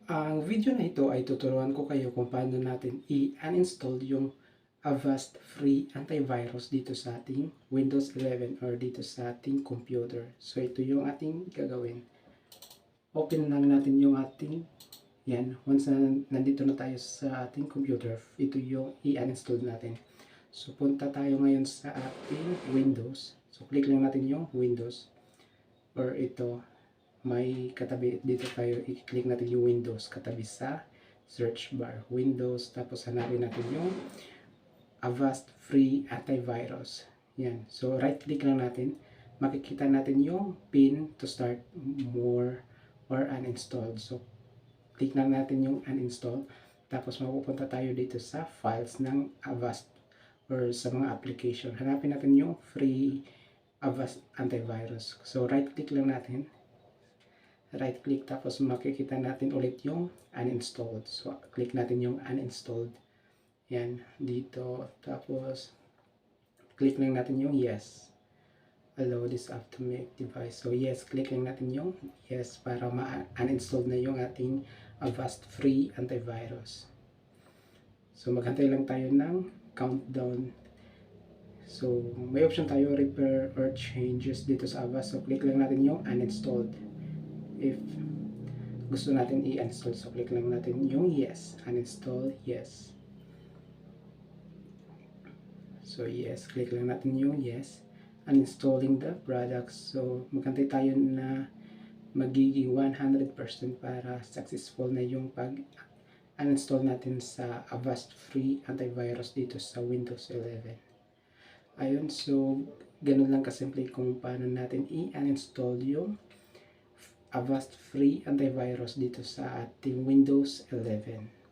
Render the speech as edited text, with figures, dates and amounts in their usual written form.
Ang video na ito ay tuturuan ko kayo kung paano natin i-uninstall yung Avast Free Antivirus dito sa ating Windows 11 or dito sa ating computer. So ito yung ating gagawin. Open lang natin yung ating, yan, once na nandito na tayo sa ating computer, ito yung i-uninstall natin. So punta tayo ngayon sa ating Windows. So click lang natin yung Windows or ito. May katabi dito tayo, i-click natin yung Windows katabi sa search bar, Windows, tapos hanapin natin yung Avast Free Antivirus. Yan. So right click lang natin, makikita natin yung pin to start more or uninstalled. So click lang natin yung uninstall, tapos mapupunta tayo dito sa files ng Avast or sa mga application. Hanapin natin yung free Avast Antivirus. So right click lang natin, right click, tapos makikita natin ulit yung uninstalled. So click natin yung uninstalled, yan dito, tapos click lang natin yung yes, allow this app to make device. So yes, click lang natin yung yes para ma-uninstall na yung ating Avast Free Antivirus. So maghantay lang tayo ng countdown. So may option tayo repair or changes dito sa Avast. So click lang natin yung uninstalled if gusto natin i-install. So click lang natin yung yes, uninstall, yes. So yes, click lang natin yung yes, uninstalling the products. So magantay tayo na magiging 100% para successful na yung pag uninstall natin sa Avast Free Antivirus dito sa Windows 11. Ayun, so ganun lang kasimple kung paano natin i-uninstall yung Avast Free Antivirus dito sa ating Windows 11.